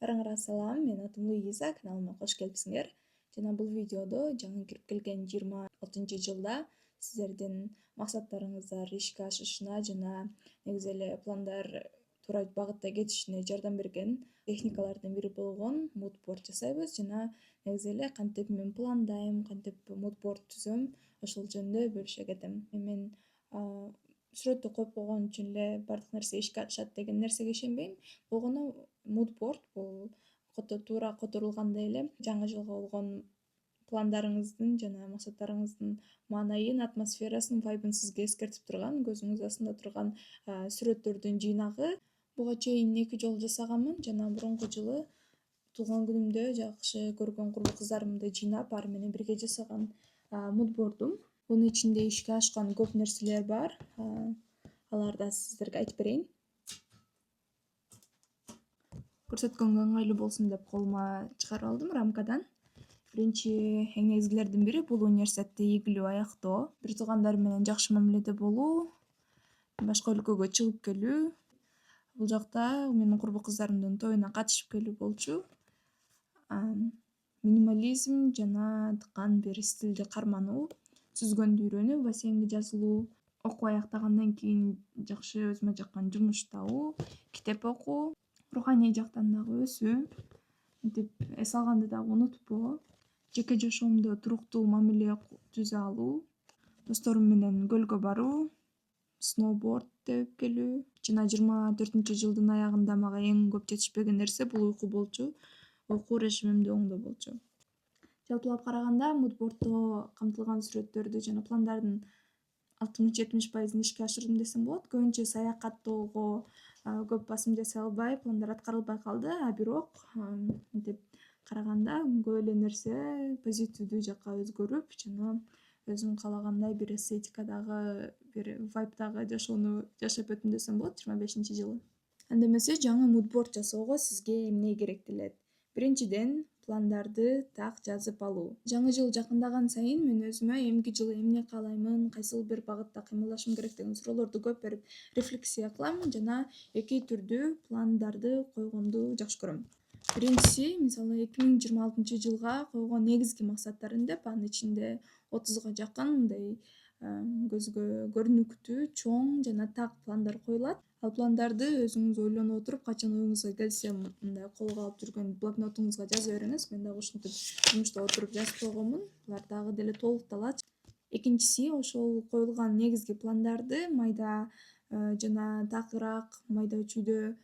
Барыңарга салам, мен атым Луиза, каналыма кош келипсиңер. Жана бул видеодо жаңы кирип келген 26-жылда сиздердин максаттарыңыздар ишке ашышына жана негизи эле пландар туура багытта кетишине жардам берген техникалардын бири болгон мудборд жасайбыз жана негизи эле кантип мен пландайм, кантип мудборд түзөм, ошол жөнүндө бөлүшө кетем. Мен сүрөттү коюп койгон үчүн эле баардык нерсе ишке ашат деген нерсеге ишенбейм. Болгону мудборд бул туура которулгандай эле жаңы жылга болгон пландарыңыздын жана максаттарыңыздын маанайын, атмосферасын, вайбын сизге эскертип турган, көзүңүз астында турган сүрөттөрдүн жыйнагы. Буга чейин 2 жолу жасаганмын жана мурунку жылы туулган күнүмдө жакшы көргөн курбу кыздарымды жыйнап, ары менен бирге жасаган мудбордум. Бунун ичинде ишке ашкан көп нерселер бар. Аларды сиздерге айтып берейин. Көрсөткөнгө ыңгайлуу болсун деп колума чыгарып алдым рамкадан. Биринчи эң негизгилердин бири бул университетти ийгилүү аяктоо, бир туугандар менен жакшы мамиледе болуу, башка өлкөгө чыгып келүү. Бул жакта менин курбу кыздарымдын тоюна катышып келүү болчу. Минимализм жана тыкан бир стилди кармануу, сүзгөндү үйрөнүү, бассейнге жазылуу, окуу аяктагандан кийин жакшы өзүмө жаккан жумуш табуу, китеп окуу, руханий жактан дагы өсүү, мынтип эс алганды дагы унутпоо, жеке жашоомдо туруктуу мамиле түзө алуу, досторум менен көлгө баруу, сноуборд тебип келүү жана 24-жылдын аягында мага эң көп жетишпеген нерсе бул уйку болчу. Уйку режимимди оңдоо болчу. Жалпылап караганда мудборддо камтылган сүрөттөрдү жана пландардын 60-70% ишке ашырдым десем болот. Көбүнчө саякаттоого көп басым жасай албай, пландар аткарылбай калды, бирок мынтип караганда көп эле нерсе позитивдүү жакка өзгөрүп жана өзүм каалагандай бир эстетикадагы, бир вайбдагы жашоону жашап өттүм десем болот 25-жылы. Анда эмесе жаңы мудборд жасоого сизге эмне керектелет? Биринчиден, пландарды так жазып алуу. Жаңы жыл жакындаган сайын мен өзүмө эмки жылы эмне каалаймын, кайсыл бир багытта кыймылдашым керек деген суроолорду көп берип рефлексия кылам жана эки түрдүү пландарды койгонду жакшы көрөм. Биринчиси, мисалы 2026-жылга койгон негизги максаттарым деп, анын ичинде 30га жакын мындай көзгө көрүнүктүү, чоң жана так пландар коюлат. Ал пландарды өзүңүз ойлонуп отуруп, качан оюңузга келсе мындай колго алып жүргөн блокнотуңузга жаза бериңиз. Мен дагы ушинтип жумушта отуруп жазып койгонмун. Булар дагы деле толукталат. Экинчиси, ошол коюлган негизги пландарды майда жана такыраак, майда чүйдө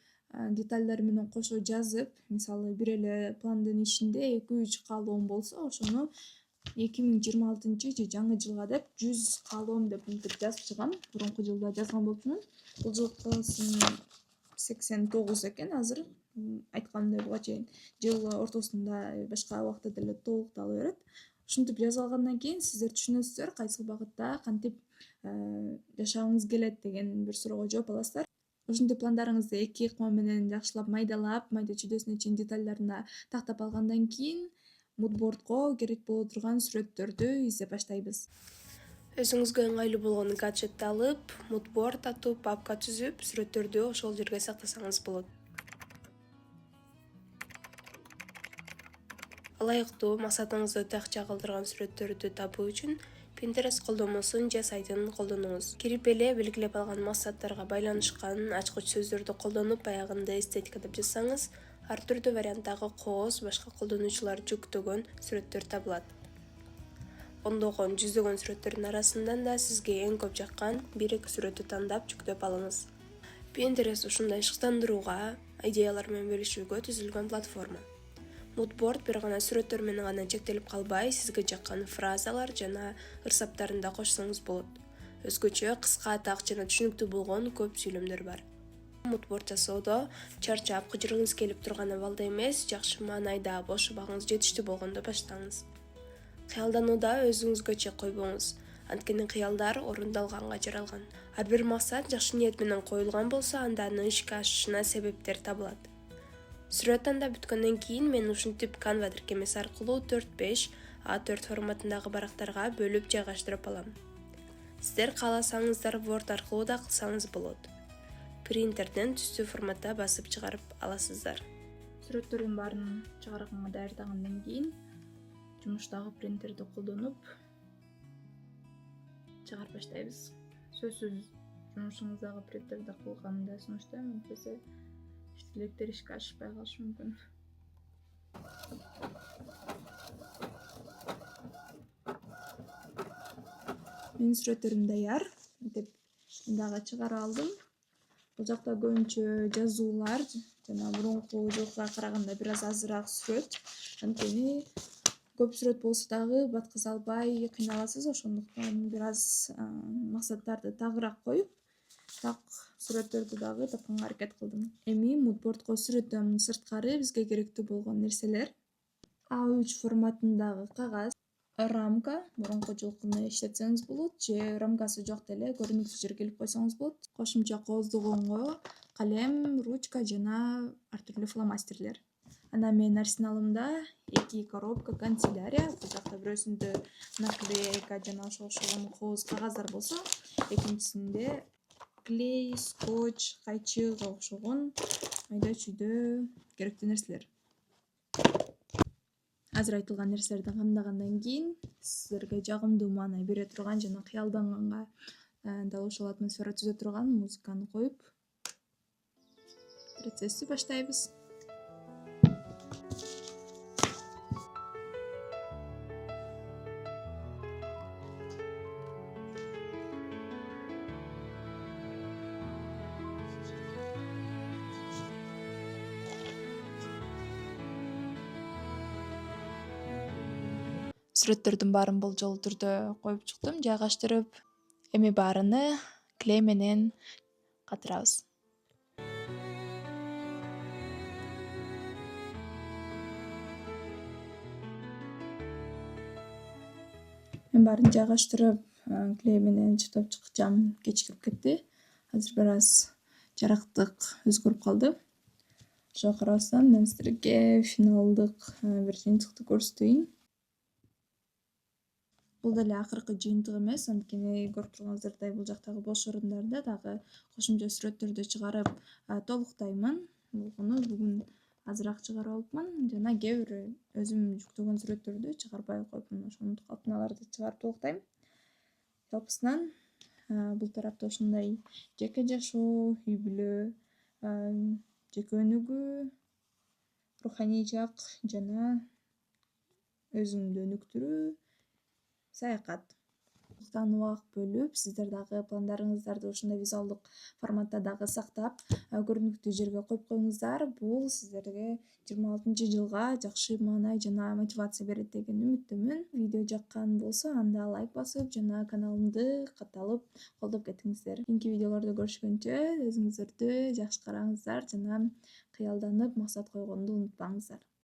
детальдары менен кошо жазып, мисалы бир эле пландын ичинде 2-3 каалоом болсо, ошону 2026 же жаңы жылга деп 100 каалоом деп мынтип жазып чыгам. Мурунку жылда жазган болчумун. Бул жылкысын 89 экен азыр. Айтканымдай буга чейин жыл ортосунда башка убакта деле толуктала берет. Ушинтип жазып алгандан кийин сиздер түшүнөсүздөр кайсыл багытта кантип жашагыңыз келет деген бир суроого жооп аласыздар. Ушинтип пландарыңызды 2 ыкма менен жакшылап майдалап, майда чүйдөсүнө чейин детальдарына тактап алгандан кийин мудбордго керек боло турган сүрөттөрдү издеп баштайбыз. Өзүңүзгө ыңгайлуу болгон гаджетти алып, мудборд атып, папка түзүп, сүрөттөрдү ошол жерге сактасаңыз болот. Ылайыктуу, максатыңызды такча кылдырган сүрөттөрдү табуу үчүн Pinterest колдонмосун же сайтын колдонуңуз. Кирип эле белгилеп алган максаттарга байланышкан ачкыч сөздөрдү колдонуп, аягында эстетика деп жазсаңыз, ар түрдүү варианттагы кооз, башка колдонуучулар жүктөгөн сүрөттөр табылат. Ондогон, жүздөгөн сүрөттөрдүн арасынан да сизге эң көп жаккан 1-2 сүрөттү тандап жүктөп алыңыз. Pinterest ушундай шыктандырууга, идеялар менен бөлүшүүгө түзүлгөн платформа. Мудборд бир гана сүрөттөр менен гана чектелип калбай, сизге жаккан фразалар жана ырсаптарын да кошсоңуз болот. Өзгөчө, кыска, так жана түшүнүктүү болгон көп сүйлөмдөр бар. Мудборд жасоодо чарчап, кыжырыңыз келип турган абалда эмес, жакшы маанайда, бош убагыңыз жетиштүү болгондо баштаңыз. Кыялданууда өзүңүзгө чек койбоңуз. Анткени кыялдар орундалганга жаралган. Ар бир максат жакшы ниет менен коюлган болсо, анда анын ишке ашышына себептер табылат. Сүрөт тандап бүткөндөн кийин мен ушинтип Canva тиркемеси аркылуу 4-5 A4 форматындагы барактарга бөлүп жайгаштырып алам. Сиздер кааласаңыздар Word аркылуу да кылсаңыз болот. Принтерден түстүү форматта басып чыгарып аласыздар. Сүрөттөрдүн баарын чыгарганга даярдагандан кийин жумуштагы принтерди колдонуп чыгарып баштайбыз. Сөзсүз жумушуңуздагы принтерди кылганда сунуштайм, антпесе электр ишке ашпай калышы мүмкүн. Менин сүрөттөрүм даяр. Мынтип дагы чыгарып алдым. Бул жакта көбүнчө жазуулар жана мурунку жылкыга караганда бир аз азыраак сүрөт. Анткени көп сүрөт болсо дагы баткыза албай кыйналасыз, ошондуктан бир аз максаттарды тагыраак коюп, так сүрөттөрдү дагы тапканга аракет кылдым. Эми мудбордко сүрөттөн сырткары бизге керектүү болгон нерселер: A3 форматындагы кагаз, рамка, мурунку жылкыны иштетсеңиз болот, же рамкасы жок деле көрүнүксүз жерге илип койсоңуз болот. Кошумча кооздогонго калем, ручка жана ар түрдүү фломастерлер. Анан менин арсеналымда 2 коробка канцелярия, бул жакта бирөөсүндө наклейка жана ошого окшогон кооз кагаздар болсо, экинчисинде клей, скотч, кайчыга окшогон айда чүйдө керектүү нерселер. Азыр айтылган нерселерди камдагандан кийин силерге жагымдуу маанай бере турган жана кыялданганга дал ошол атмосфера түзө турган музыканы коюп процессти баштайбыз. Сүрөттөрдүн баарын болжол түрдө коюп чыктым, жайгаштырып. Эми баарыны клей менен катырабыз. Мен баарын жайгаштырып, клей менен чыптап чыкчам кечирип кетти. Азыр бир аз жарактык өзгөрүп калды. Ошого карабастан мен силерге финалдык бир жыйынтыкты көрсөтөйүн. Бул деле акыркы жыйынтык эмес, анткени көрүп турганыңыздардай бул жактагы бош орундарда дагы кошумча сүрөттөрдү чыгарып толуктаймын. Болгону бүгүн азыраак чыгарып алыпмын жана кээ бир өзүм жүктөгөн сүрөттөрдү чыгарбай коюпмун. Ошону унутуп калыптын, аларды чыгарып толуктайм. Жалпысынан бул тарапта ушундай жеке жашоо, үй бүлө, жеке өнүгүү, руханий жак жана өзүңдү өнүктүрүү, саякат. Убак бөлүп, сиздер дагы пландарыңыздарды ушундай визуалдык форматта дагы сактап, көрүнүктүү жерге коюп коюңуздар. Бул сиздерге 26-жылга жакшы маанай жана мотивация берет деген үмүттөмүн. Видео жаккан болсо, анда лайк басып жана каналымды катталып колдоп кетиңиздер. Кийинки видеолордо көрүшкөнчө өзүңүздөрдү жакшы караңыздар жана кыялданып максат койгонду унутпаңыздар.